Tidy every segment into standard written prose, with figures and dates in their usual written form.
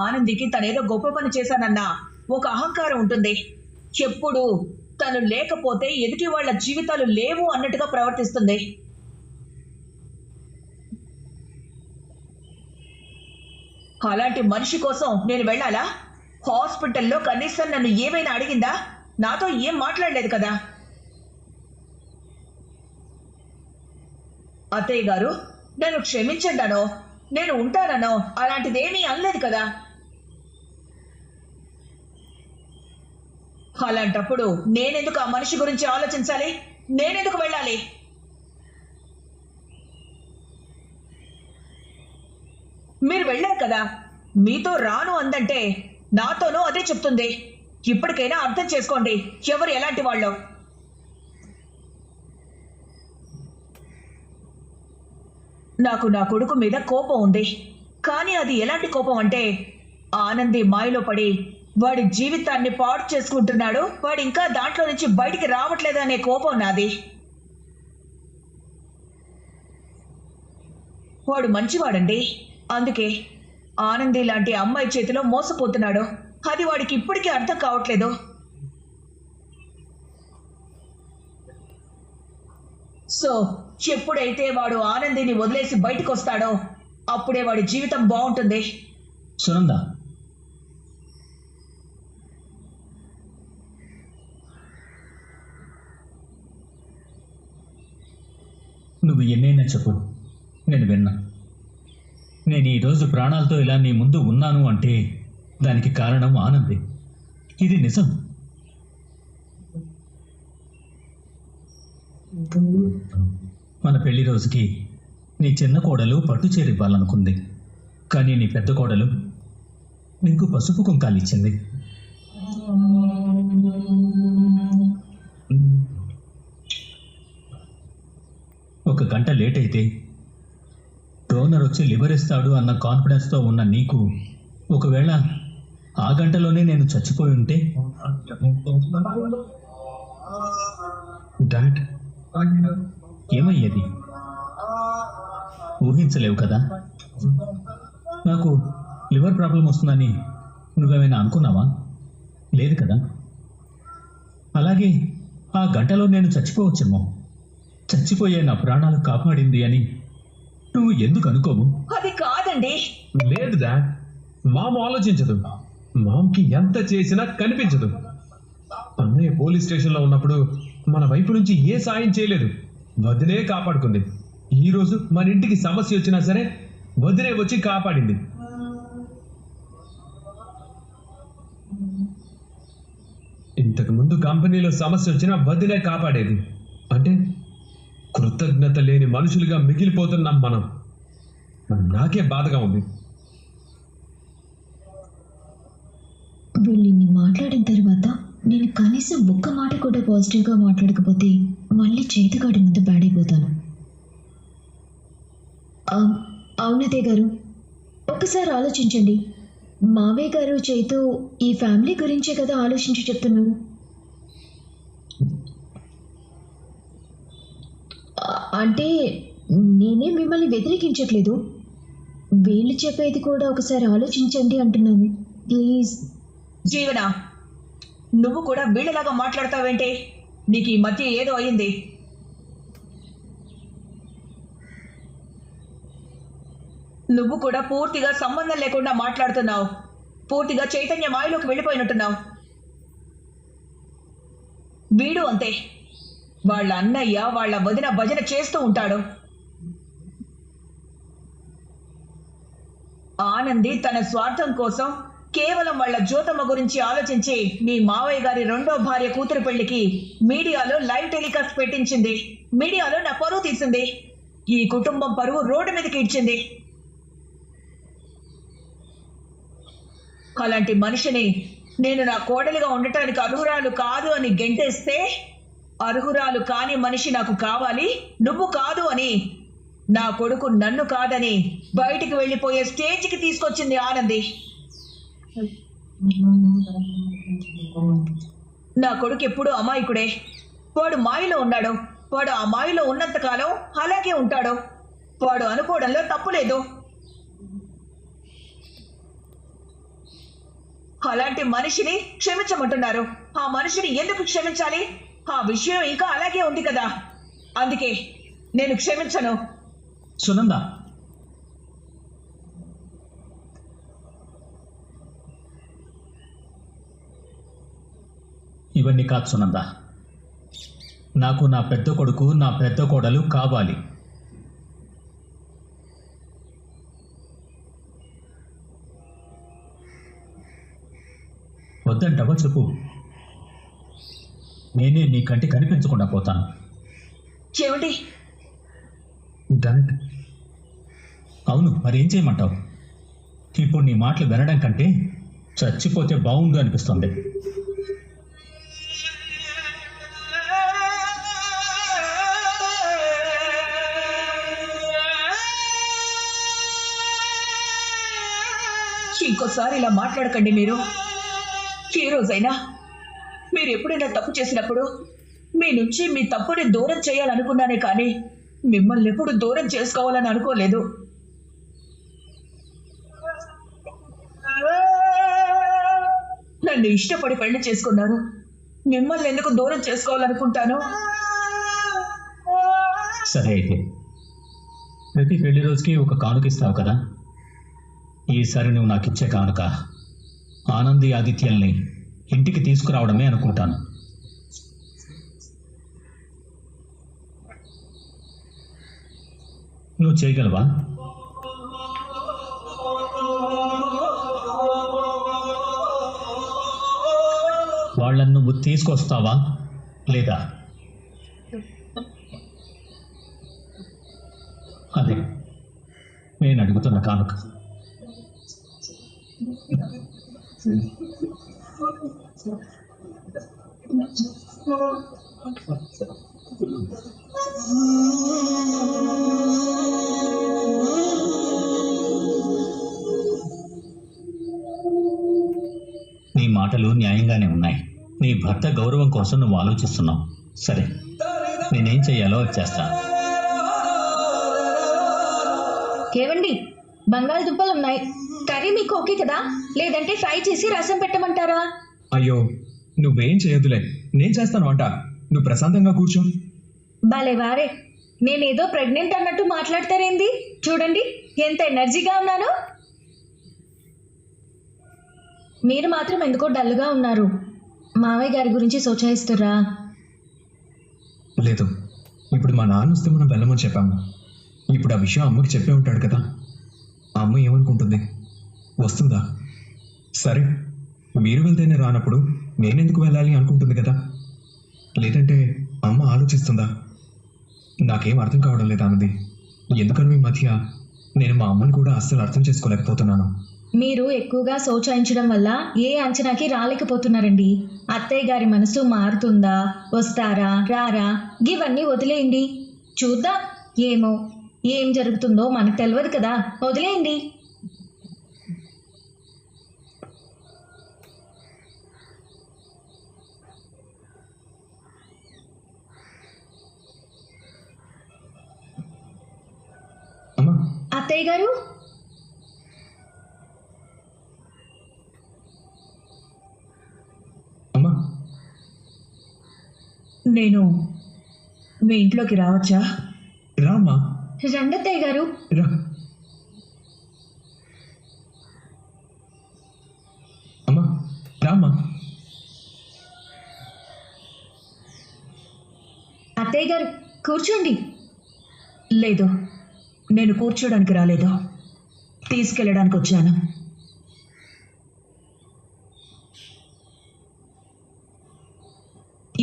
ఆనందికి తనేదో గొప్ప పని చేశానన్న ఒక అహంకారం ఉంటుంది. ఎప్పుడు తను లేకపోతే ఎదుటి వాళ్ళ జీవితాలు లేవు అన్నట్టుగా ప్రవర్తిస్తుంది. అలాంటి మనిషి కోసం నేను వెళ్ళాలా? హాస్పిటల్లో కనీసం నన్ను ఏమైనా అడిగిందా? నాతో ఏం మాట్లాడలేదు కదా. అత్తయ్య గారు, నన్ను క్షమించండానో నేను ఉంటానో అలాంటిదేమీ అనలేదు కదా. అలాంటప్పుడు నేనెందుకు ఆ మనిషి గురించి ఆలోచించాలి? నేనెందుకు వెళ్ళాలి? మీరు వెళ్ళారు కదా, మీతో రాను అందంటే నాతోనూ అదే చెప్తుంది. ఇప్పటికైనా అర్థం చేసుకోండి ఎవరు ఎలాంటి వాళ్ళో. నాకు నా కొడుకు మీద కోపం ఉంది. కానీ అది ఎలాంటి కోపం అంటే, ఆనంది మాయలో పడి వాడి జీవితాన్ని పాడు చేసుకుంటున్నాడు, వాడు ఇంకా దాంట్లో నుంచి బయటికి రావట్లేదు అనే కోపం నాది. వాడు మంచివాడండి, అందుకే ఆనంది లాంటి అమ్మాయి చేతిలో మోసపోతున్నాడు. అది వాడికి ఇప్పటికీ అర్థం కావట్లేదు. సో ఎప్పుడైతే వాడు ఆనందిని వదిలేసి బయటకు వస్తాడో అప్పుడే వాడి జీవితం బాగుంటుంది. సునంద, నువ్వు ఎన్నైనా చెప్పు, నేను విన్నా. నేను ఈరోజు ప్రాణాలతో ఇలా నీ ముందు ఉన్నాను అంటే దానికి కారణం ఆనంది. ఇది నిజం. మన పెళ్లి రోజుకి నీ చిన్న కోడలు పట్టుచీర ఇవ్వాలనుకుంది, కానీ నీ పెద్ద కోడలు నీకు పసుపు కుంకాలు ఇచ్చింది. ఒక గంట లేట్ అయితే డోనర్ వచ్చి లివర్ ఇస్తాడు అన్న కాన్ఫిడెన్స్తో ఉన్న నీకు ఒకవేళ ఆ గంటలోనే నేను చచ్చిపోయి ఉంటే డాడ్ ఏమయ్యేది? ఊహించలేవు కదా. నాకు లివర్ ప్రాబ్లం వస్తుందని నువ్వేమైనా అనుకున్నావా? లేదు కదా. అలాగే ఆ గంటలో నేను చచ్చిపోవచ్చేమో. చచ్చిపోయే నా ప్రాణాలు కాపాడింది అని నువ్వు ఎందుకు అనుకోవు? అది కాదండి. లేదు డాడ్, మామ ఆలోచించదు. మామ్కి ఎంత చేసినా కనిపించదు. అన్నయ్య పోలీస్ స్టేషన్లో ఉన్నప్పుడు మన వైపు నుంచి ఏ సాయం చేయలేదు. వదినే కాపాడుకుంది. ఈరోజు మన ఇంటికి సమస్య వచ్చినా సరే వదినే వచ్చి కాపాడింది. ఇంతకు ముందు కంపెనీలో సమస్య వచ్చినా వదినే కాపాడేది. అంటే కృతజ్ఞత లేని మనుషులుగా మిగిలిపోతున్నాం మనం. నాకే బాధగా ఉంది. వీళ్ళని మాట్లాడిన తర్వాత నేను కనీసం ఒక్క మాట కూడా పాజిటివ్గా మాట్లాడకపోతే మళ్ళీ చేతిగాడి ముందు బ్యాడ్ అయిపోతాను. అవునదే గారు, ఒక్కసారి ఆలోచించండి. మావయ్య గారు చేతు ఈ ఫ్యామిలీ గురించే కదా ఆలోచించి చెప్తున్నాను. అంటే నేనే మిమ్మల్ని వ్యతిరేకించట్లేదు. వీళ్ళు చెప్పేది కూడా ఒకసారి ఆలోచించండి అంటున్నాను. ప్లీజ్. జీవన, నువ్వు కూడా వీళ్ళలాగా మాట్లాడతావేంటి? నీకు ఈ మధ్య ఏదో అయింది. నువ్వు కూడా పూర్తిగా సంబంధం లేకుండా మాట్లాడుతున్నావు. పూర్తిగా చైతన్య మాయలోకి వెళ్ళిపోయినట్టున్నావు. వీడు అంతే. వాళ్ళ అన్నయ్య వాళ్ళ వదిన భజన చేస్తూ ఉంటాడు. ఆనంది తన స్వార్థం కోసం కేవలం వాళ్ళ జ్యోతమ్మ గురించి ఆలోచించి మీ మావయ్య గారి రెండో భార్య కూతురు పెళ్లికి మీడియాలో లైవ్ టెలికాస్ట్ పెట్టించింది. మీడియాలో నా పరువు తీసింది. ఈ కుటుంబం పరువు రోడ్డు మీదకి ఇచ్చింది. అలాంటి మనిషిని నేను నా కోడలిగా ఉండటానికి అర్హురాలు కాదు అని గెంటేస్తే, అర్హురాలు కాని మనిషి నాకు కావాలి, నువ్వు కాదు అని నా కొడుకు నన్ను కాదని బయటికి వెళ్ళిపోయే స్టేజ్కి తీసుకొచ్చింది ఆనంది. నా కొడుకు ఎప్పుడు అమాయకుడే. వాడు మాయలో ఉన్నాడు. వాడు ఆ మాయలో ఉన్నంతకాలం అలాగే ఉంటాడు. వాడు అనుకోవడంలో తప్పు లేదు. అలాంటి మనిషిని క్షమించమంటున్నారు. ఆ మనిషిని ఎందుకు క్షమించాలి? ఆ విషయం ఇంకా అలాగే ఉంది కదా, అందుకే నేను క్షమించను. సునంద, ఇవన్నీ కాదు సునంద. నాకు నా పెద్ద కొడుకు, నా పెద్ద కోడలు కావాలి. వద్దంటావా చెప్పు, నేనే నీ కంటి కనిపించకుండా పోతాను. ఏమిటి? డాడ్, అవును, మరేం చేయమంటావు? ఇప్పుడు నీ మాటలు వినడం కంటే చచ్చిపోతే బాగుండు అనిపిస్తుంది. ఇంకోసారి ఇలా మాట్లాడకండి. మీరు ఏ రోజైనా మీరు ఎప్పుడైనా తప్పు చేసినప్పుడు మీ నుంచి మీ తప్పుని దూరం చేయాలనుకున్నానే కానీ మిమ్మల్ని ఎప్పుడు దూరం చేసుకోవాలని అనుకోలేదు. నన్ను ఇష్టపడి పెళ్లి చేసుకున్నారు, మిమ్మల్ని ఎందుకు దూరం చేసుకోవాలనుకుంటాను? సరే, అయితే ప్రతి పెళ్లి రోజుకి ఒక కానుక ఇస్తావు కదా, ఈసారి నువ్వు నాకు ఇచ్చే కానుక ఆనంది ఆదిత్యల్ని ఇంటికి తీసుకురావడమే అనుకుంటాను. నువ్వు చేయగలవా? వాళ్ళను నువ్వు తీసుకొస్తావా లేదా? అదే నేను అడుగుతున్న కానుక. నీ మాటలు న్యాయంగానే ఉన్నాయి. నీ భర్త గౌరవం కోసం నువ్వు ఆలోచిస్తున్నావు. సరే, నేనేం చెయ్యాలో చేస్తాను. ఏవండి, బంగాళదుంపలు ఉన్నాయి. కర్రీ మీకు ఓకే కదా? లేదంటే ఫ్రై చేసి రసం పెట్టమంటారా? అయ్యో నువ్వేం చేయొద్దులే, నేను చేస్తాను వంట. నువ్వు ప్రశాంతంగా కూర్చో. భలే వారే, నేనేదో ప్రెగ్నెంట్ అన్నట్టు మాట్లాడతారేంది? చూడండి ఎంత ఎనర్జీగా ఉన్నానో. మీరు మాత్రం ఎందుకో డల్గా ఉన్నారు. మావయ్య గారి గురించి సోచాయిస్తురా? లేదు, ఇప్పుడు మా నాన్న వస్తే మనం వెళ్ళమని చెప్పాము. ఇప్పుడు ఆ విషయం అమ్మకి చెప్పే ఉంటాడు కదా. ఆ అమ్మ ఏమనుకుంటుంది? వస్తుందా? సరే, మీరు వెళ్తేనే రానప్పుడు నేనెందుకు వెళ్ళాలి అనుకుంటుంది కదా. లేదంటే అమ్మ ఆలోచిస్తుందా? నాకేం అర్థం కావడం లేదు ఆనంది. ఎందుకని ఈ మధ్య నేను మా అమ్మని కూడా అస్సలు అర్థం చేసుకోలేకపోతున్నాను. మీరు ఎక్కువగా సోచాయించడం వల్ల ఏ అంచనాకి రాలేకపోతున్నారండి. అత్తయ్య గారి మనసు మారుతుందా, వస్తారా రారా, ఇవన్నీ వదిలేయండి. చూద్దాం, ఏమో ఏం జరుగుతుందో మనకు తెలియదు కదా, వదిలేయండి. అమ్మా, అత్తయ్య గారు, అమ్మా, నేను మీ ఇంట్లోకి రావచ్చా? రామ్మా, రండి అత్తయ్య గారు. రా. అమ్మా, రామ్మా. అత్తయ్య గారు కూర్చోండి. లేదు, నేను కూర్చోడానికి రాలేదు, తీసుకెళ్ళడానికి వచ్చాను.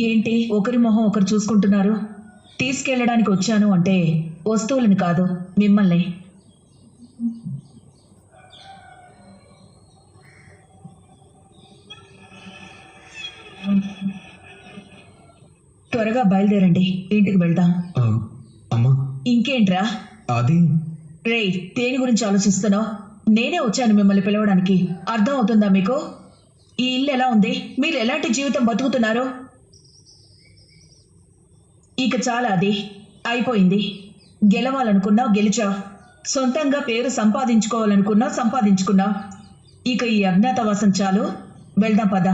ఏంటి ఒకరి మొహం ఒకరు చూసుకుంటున్నారు? తీసుకెళ్ళడానికి వచ్చాను అంటే వస్తువులను కాదు, మిమ్మల్ని. త్వరగా బయలుదేరండి, ఇంటికి వెళ్దాం. ఆ, అమ్మా, ఇంకేంట్రా? అది రేయ్, దేని గురించి ఆలోచిస్తున్నావు? నేనే వచ్చాను మిమ్మల్ని పిలవడానికి. అర్థం అవుతుందా మీకు? ఈ ఇల్లు ఎలా ఉంది? మీరు ఎలాంటి జీవితం బతుకుతున్నారు? ఇక చాలా, అది అయిపోయింది. గెలవాలనుకున్నావు, గెలిచావు. సొంతంగా పేరు సంపాదించుకోవాలనుకున్నావు, సంపాదించుకున్నావు. ఇక ఈ అజ్ఞాతవాసం చాలు. వెళ్దాం పద.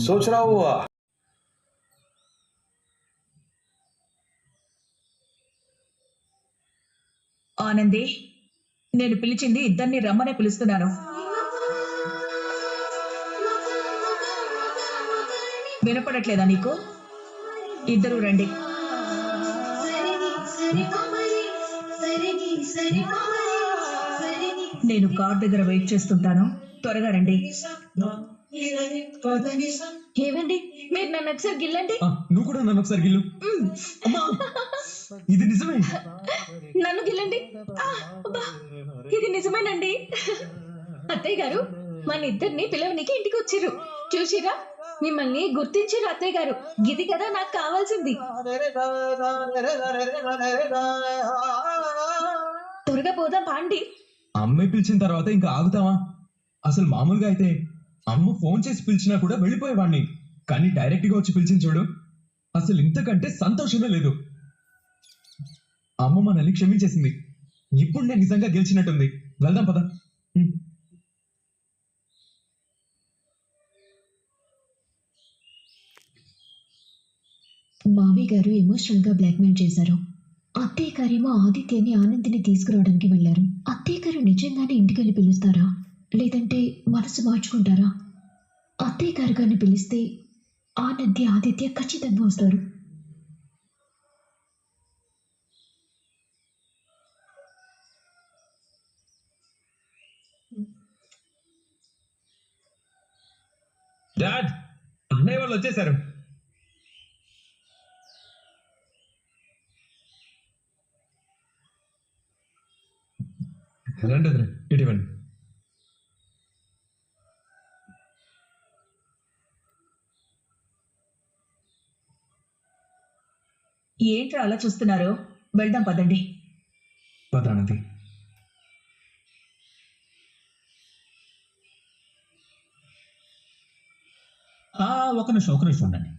सोच रहा हूँ ఆనంది, నేను పిలిచింది ఇద్దరిని రమ్మనే పిలుస్తున్నాను. వినపడట్లేదా నీకు? ఇద్దరు రండి. నేను కార్ దగ్గర వెయిట్ చేస్తుంటాను, త్వరగా రండి. ఏవండి, మీరు నన్ను ఒకసారి గిల్లండి. నువ్వు కూడా నన్ను ఒకసారి గిల్లు. అమ్మా, ఇది నిజమే. నన్ను గిల్లండి. అబ్బా, ఇది నిజమేనండి. అత్తయ్య గారు, మన ఇద్దరిని పిలవనికి ఇంటికి వచ్చిర్రు. చూసిరా, మిమ్మల్ని గుర్తించిర్రు అత్తయ్య గారు. ఇది కదా నాకు కావాల్సింది. త్వరగా పోదాం పాండి. అమ్మాయి పిలిచిన తర్వాత ఇంకా ఆగుతావా? అసలు మామూలుగా అయితే అమ్మ ఫోన్ చేసి పిలిచినా కూడా వెళ్ళిపోయేవాడిని, కానీ డైరెక్ట్ గా వచ్చి పిలిచిన చూడు, అసలు ఇంతకంటే సంతోషమే లేదు. అమ్మ మనల్ని క్షమించేసింది. ఇప్పుడు నేను నిజంగా గెలిచినట్టుంది. వెళ్దాం పద. మావి గారు ఎమోషనల్ గా బ్లాక్మెయిల్ చేశారు. అత్తయ్య గారేమో ఆదిత్యని ఆనందిని తీసుకురావడానికి వెళ్లారు. అత్తయ్య గారు నిజంగానే ఇంటికెళ్ళి పిలుస్తారా, లేదంటే మనసు మార్చుకుంటారా? అత్తయ్య గారు గారిని పిలిస్తే ఆనంది ఆదిత్య ఖచ్చితంగా వస్తారు. డాడ్, అన్నయ్య వాళ్ళు వచ్చేసారు. రండి వదిన, ఇటువంటి. ఏంట్రా అలా చూస్తున్నారు? వెళ్దాం పదండి. పదానంది. ఒక నిమిషం ఉండండి.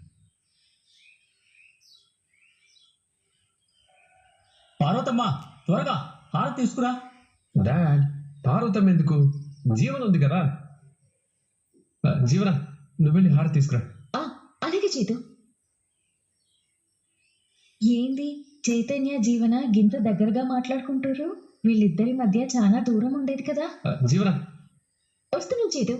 పార్వతమ్మ, త్వరగా హారతి తీసుకురా. డాడ్, పార్వతం ఎందుకు? జీవన ఉంది కదా. జీవన, నువ్వు వెళ్ళి హారతి తీసుకురా. అలాగే చేతు. ఏంది చైతన్య జీవన గింత దగ్గరగా మాట్లాడుకుంటారు? వీళ్ళిద్దరి మధ్య చాలా దూరం ఉండేది కదా. జీవన, వస్తున్నాం చేతు.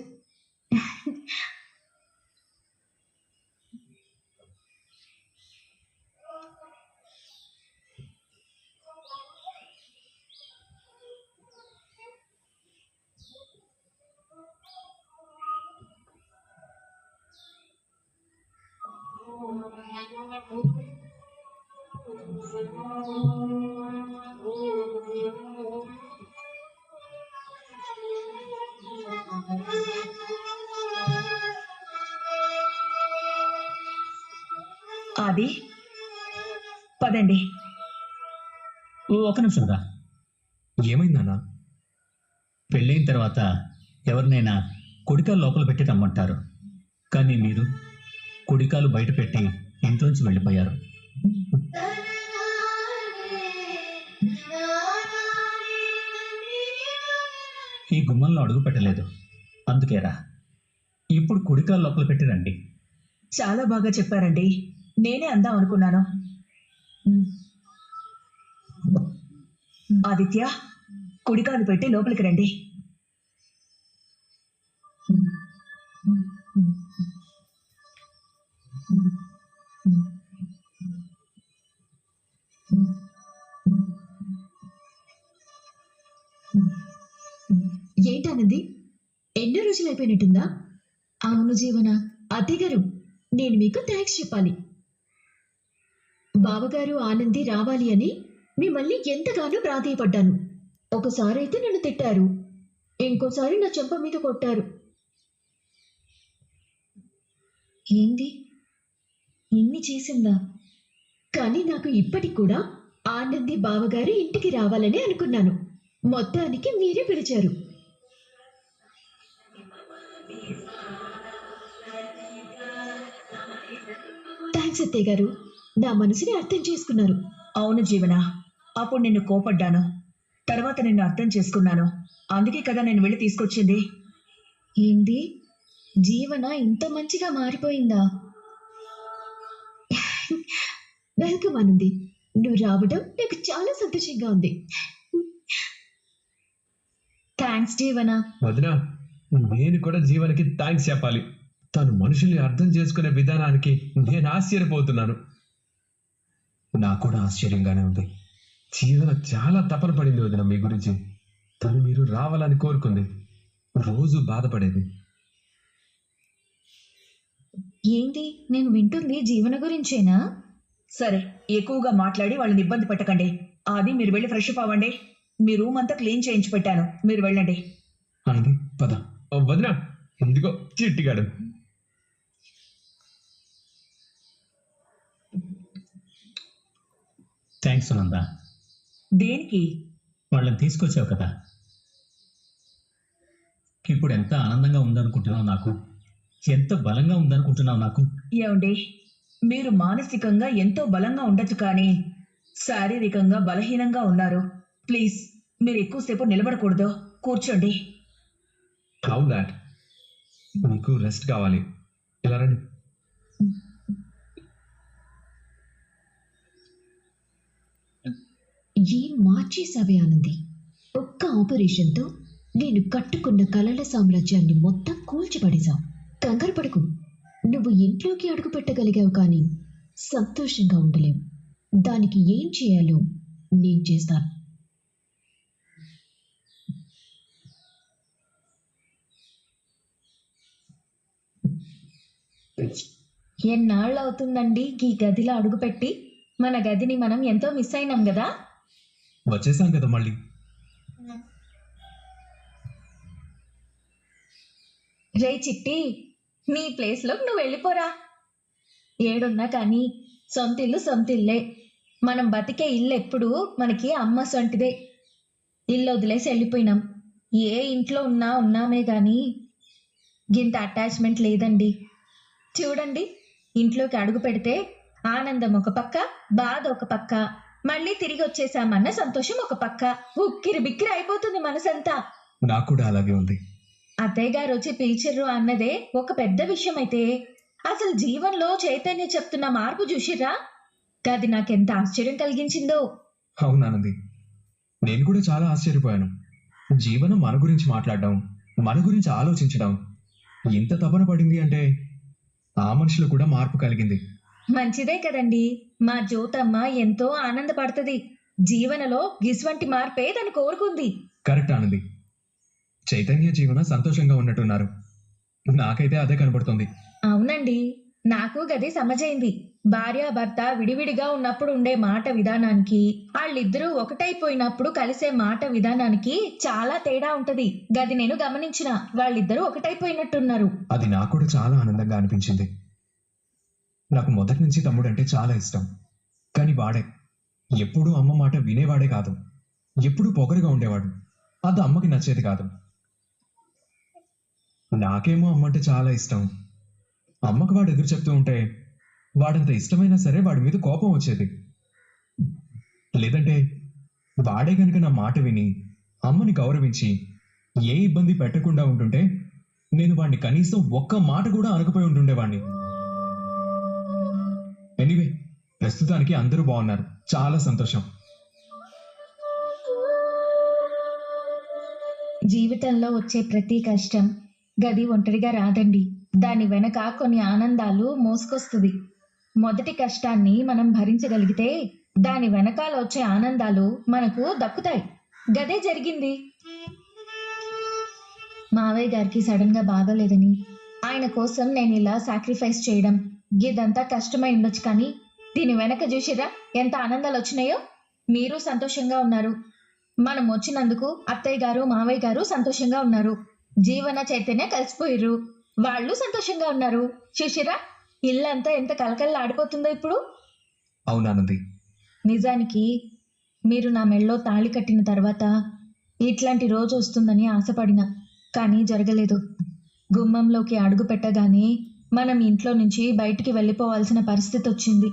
ఆది, పదండి. ఒక నిమిషం రా. ఏమైందన్నా? పెళ్ళైన తర్వాత ఎవరినైనా కుడికాలు లోపల పెట్టి రమ్మంటారు, కానీ మీరు కుడికాలు బయట పెట్టి ఇంట్లోంచి వెళ్ళిపోయారు. ఈ గుమ్మంలో అడుగు పెట్టలేదు, అందుకేరా. ఇప్పుడు కుడికాలు లోపల పెట్టి రండి. చాలా బాగా చెప్పారండి. నేనే అందాం అనుకున్నాను. ఆదిత్య, కుడికాలు పెట్టి లోపలికి రండి. ఏంటన్నది? ఎన్నో రోజులు అయిపోయినట్టుందా? అవును జీవన. అత్తయ్య గారు, నేను మీకు థ్యాంక్స్ చెప్పాలి. బావగారు ఆనంది రావాలి అని మిమ్మల్ని ఎంతగానో ప్రాధేయపడ్డాను. ఒకసారి అయితే నన్ను తిట్టారు, ఇంకోసారి నా చెంప మీద కొట్టారు. ఏంది, ఇన్ని చేసిందా? కానీ నాకు ఇప్పటికి కూడా ఆనంది బావగారు ఇంటికి రావాలని అనుకున్నాను. మొత్తానికి మీరే పిలిచారు. థ్యాంక్స్ అత్తయ్య గారు, నా మనసుని అర్థం చేసుకున్నారు. అవును జీవన, అప్పుడు నిన్ను కోపడ్డాను. తర్వాత నిన్ను అర్థం చేసుకున్నాను. అందుకే కదా నేను వెళ్ళి తీసుకొచ్చింది. ఏంది, జీవన ఇంత మంచిగా మారిపోయిందా? వెల్కమ్ ఆనంది, నువ్వు రావడం నాకు చాలా సంతోషంగా ఉంది. థ్యాంక్స్ జీవన. వదిన, నేను కూడా జీవనకి థ్యాంక్స్ చెప్పాలి. తను మనుషుల్ని అర్థం చేసుకునే విధానానికి నేను ఆశ్చర్యపోతున్నాను. నాకు కూడా ఆశ్చర్యంగానే ఉంది. జీవన చాలా తపన పడింది వదిన మీ గురించి. తను మీరు రావాలని కోరుకుంది. రోజు బాధపడేది. ఏంది, నేను వింటుంది జీవన గురించేనా? సరే, ఎక్కువగా మాట్లాడి వాళ్ళని ఇబ్బంది పెట్టకండి. అది మీరు వెళ్ళి ఫ్రెష్ అప్ అవ్వండి. మీ రూమ్ అంతా క్లీన్ చేయించి పెట్టాను, మీరు వెళ్ళండి. ఆనంది పద. ఓ వదిన, ఇదిగో చిట్టిగాడు. థ్యాంక్స్ సునంద. దేనికి? వాళ్ళని తీసుకొచ్చావు కదా. ఇప్పుడు ఎంత ఆనందంగా ఉందనుకుంటున్నావు నాకు, ఎంత బలంగా ఉందనుకుంటున్నావు నాకు. ఏమండి, మీరు మానసికంగా ఎంతో బలంగా ఉండొచ్చు, కానీ శారీరకంగా బలహీనంగా ఉన్నారు. ప్లీజ్, మీరు ఎక్కువసేపు నిలబడకూడదు, కూర్చోండి. How that? మీకు రెస్ట్ కావాలి. ఇలా రండి. ఏం మార్చేసావే ఆనంది. ఒక్క ఆపరేషన్తో నేను కట్టుకున్న కలల సామ్రాజ్యాన్ని మొత్తం కూల్చిపడేశావు. కంగారు పడకు, నువ్వు ఇంట్లోకి అడుగు పెట్టగలిగావు, కానీ సంతోషంగా ఉండలేవు. దానికి ఏం చేయాలో నేను చేస్తాను. ఎన్నాళ్ళు అవుతుందండి ఈ గదిలో అడుగుపెట్టి? మన గదిని మనం ఎంతో మిస్ అయినాం కదా. వచ్చేసాం కదా మళ్ళీ. రే చిట్టి, నీ ప్లేస్లో నువ్వు వెళ్ళిపోరా. ఏడున్నా కానీ సొంతిల్లు సొంతిల్లే. మనం బతికే ఇల్లు ఎప్పుడు మనకి అమ్మ సొంటిదే. ఇల్లు వదిలేసి వెళ్ళిపోయినాం. ఏ ఇంట్లో ఉన్నామే కానీ గింత అటాచ్మెంట్ లేదండి. చూడండి, ఇంట్లోకి అడుగు పెడితే ఆనందం ఒక పక్క, బాధ ఒక పక్క, మళ్ళీ తిరిగి వచ్చేసామన్న సంతోషం ఒక పక్క. ఉక్కిరి బిక్కిరి అయిపోతుంది మనసంతా. నాకు కూడా అలాగే ఉంది. అత్తయ్య గారు వచ్చి పిలిచిర్రు అన్నదే ఒక పెద్ద విషయం అయితే, అసలు జీవన్లో చైతన్య చెప్తున్న మార్పు చూసిర్రా? అది నాకెంత ఆశ్చర్యం కలిగించిందో. అవునానంది, నేను కూడా చాలా ఆశ్చర్యపోయాను. జీవనం మన గురించి మాట్లాడడం, మన గురించి ఆలోచించడం ఇంత తపన పడింది అంటే ఆ మనుషులు కూడా మార్పు కలిగింది. మంచిదే కదండి. మా జ్యోతమ్మ ఎంతో ఆనందపడుతుంది. జీవనలో గిసువంటి మార్పే తను కోరుకుంది. కరెక్ట్ ఆనంది. చైతన్య జీవన సంతోషంగా ఉన్నట్టున్నారు. నాకైతే అదే కనబడుతుంది. అవునండి, నాకు గది సమజైంది. భార్యాభర్త విడివిడిగా ఉన్నప్పుడు ఉండే మాట విధానానికి, వాళ్ళిద్దరూ ఒకటైపోయినప్పుడు కలిసే మాట విధానానికి చాలా తేడా ఉంటది. గది నేను గమనించిన. వాళ్ళిద్దరూ ఒకటైపోయినట్టున్నారు. అది నాకు కూడా చాలా ఆనందంగా అనిపించింది. నాకు మొదటి నుంచి తమ్ముడు అంటే చాలా ఇష్టం. కానీ వాడే ఎప్పుడూ అమ్మ మాట వినేవాడే కాదు. ఎప్పుడూ పొగరుగా ఉండేవాడు. అది అమ్మకి నచ్చేది కాదు. నాకేమో అమ్మ అంటే చాలా ఇష్టం. అమ్మకు వాడు ఎదురు చెప్తూ ఉంటే వాడంత ఇష్టమైనా సరే వాడి మీద కోపం వచ్చేది. లేదంటే వాడే గనుక నా మాట విని అమ్మని గౌరవించి ఏ ఇబ్బంది పెట్టకుండా ఉంటుంటే నేను వాడిని కనీసం ఒక్క మాట కూడా అనకపోయి ఉంటుండేవాడిని. ఎనీవే, ప్రస్తుతానికి అందరూ బాగున్నారు. చాలా సంతోషం. జీవితంలో వచ్చే ప్రతి కష్టం గది ఒంటరిగా రాదండి. దాని వెనక కొన్ని ఆనందాలు మోసుకొస్తుంది. మొదటి కష్టాన్ని మనం భరించగలిగితే దాని వెనకాల వచ్చే ఆనందాలు మనకు దక్కుతాయి. గదే జరిగింది. మావయ్య గారికి సడన్ గా బాగాలేదని ఆయన కోసం నేను ఇలా సాక్రిఫైస్ చేయడం, ఇదంతా కష్టమై ఉండొచ్చు, కానీ దీని వెనక చూసిరా ఎంత ఆనందాలు వచ్చినాయో. మీరు సంతోషంగా ఉన్నారు. మనం వచ్చినందుకు అత్తయ్య గారు మావయ్య గారు సంతోషంగా ఉన్నారు. జీవన చైతన్య కలిసిపోయిర్రు, వాళ్ళు సంతోషంగా ఉన్నారు. చూసిరా ఇల్లంతా ఎంత కలకల్లా ఆడిపోతుందో ఇప్పుడు. అవునానంది, నిజానికి మీరు నా మెళ్ళో తాళి కట్టిన తర్వాత ఇట్లాంటి రోజు వస్తుందని ఆశపడినా, కానీ జరగలేదు. గుమ్మంలోకి అడుగు పెట్టగానే మనం ఇంట్లో నుంచి బయటికి వెళ్ళిపోవాల్సిన పరిస్థితి వచ్చింది.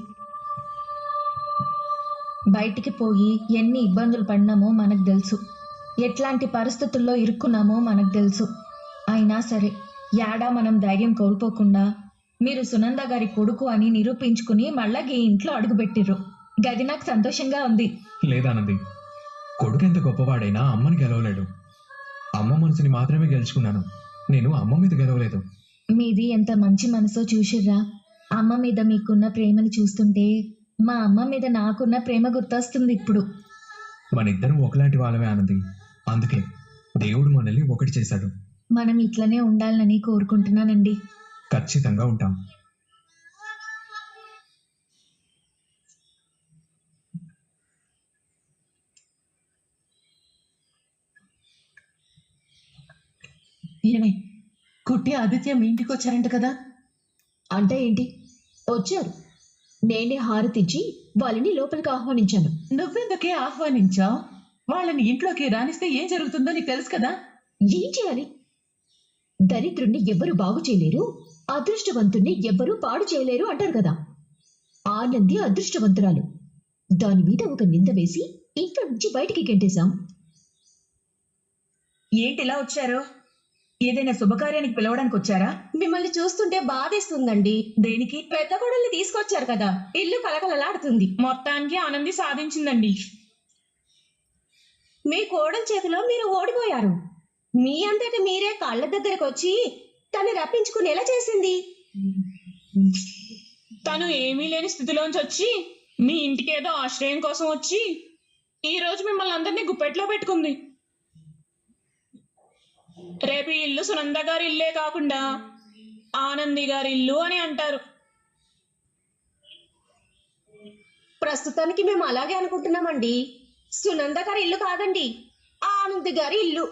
బయటికి పోయి ఎన్ని ఇబ్బందులు పడినామో మనకు తెలుసు, ఎట్లాంటి పరిస్థితుల్లో ఇరుక్కున్నామో మనకు తెలుసు. అయినా సరే యాడా మనం ధైర్యం కోల్పోకుండా మీరు సునంద గారి కొడుకు అని నిరూపించుకుని మళ్ళా ఈ ఇంట్లో అడుగుపెట్టిర్రు. గది నాకు సంతోషంగా ఉంది. లేదానంది, కొడుకు ఎంత గొప్పవాడైనా అమ్మని గెలవలేడు. అమ్మ మనసుని మాత్రమే గెలుచుకున్నాను, నేను అమ్మ మీద గెలవలేదు. మీది ఎంత మంచి మనసో చూసిర్రా. అమ్మ మీద మీకున్న ప్రేమని చూస్తుంటే మా అమ్మ మీద నాకున్న ప్రేమ గుర్తొస్తుంది ఇప్పుడు. మన ఇద్దరం ఒకలాంటి వాళ్ళమే ఆనంది, అందుకే దేవుడు మనల్ని ఒకటి చేశాడు. మనం ఇట్లనే ఉండాలని కోరుకుంటున్నానండి. ఖచ్చితంగా ఉంటాం. ఏమే కుట్టి ఆదిత్య మీ ఇంటికి వచ్చారంట కదా? అంటే ఏంటి? వచ్చారు. నేనే హారతిచ్చి వాళ్ళని లోపలికి ఆహ్వానించాను. నువ్వెందుకే ఆహ్వానించావు? వాళ్ళని ఇంట్లోకి రానిస్తే ఏం జరుగుతుందో నీకు తెలుసు కదా. ఏం చేయాలి? దరిద్రుణ్ణి ఎవ్వరు బాగు చేయలేరు, అదృష్టవంతుణ్ణి ఎవ్వరూ పాడు చేయలేరు అంటారు కదా. ఆనంది అదృష్టవంతురాలు. దాని మీద ఒక నింద వేసి ఇంట్లో నుంచి బయటికి గెంటేశాం. ఏంటి ఇలా వచ్చారు? ఏదైనా శుభకార్యానికి పిలవడానికి వచ్చారా? మిమ్మల్ని చూస్తుంటే బాధేస్తుందండి. దేనికి? పెద్ద కోడల్ని తీసుకొచ్చారు కదా, ఇల్లు కలకలలాడుతుంది. మొత్తానికి ఆనంది సాధించిందండి. మీ కోడల చేతిలో మీరు ఓడిపోయారు. మీ అంతటి మీరే కాళ్ళ దగ్గరకు వచ్చి తను రప్పించుకునేలా చేసింది. తను ఏమీ లేని స్థితిలోంచి వచ్చి మీ ఇంటికి ఏదో ఆశ్రయం కోసం వచ్చి ఈ రోజు మిమ్మల్ని అందరినీ గుప్పెట్లో పెట్టుకుంది. రేపు ఈ ఇల్లు సునంద గారి ఇల్లే కాకుండా ఆనంది గారి ఇల్లు అని అంటారు. ప్రస్తుతానికి మేము అలాగే అనుకుంటున్నామండి. సునంద గారి ఇల్లు కాదండి, ఆనంద్ గారి ఇల్లు.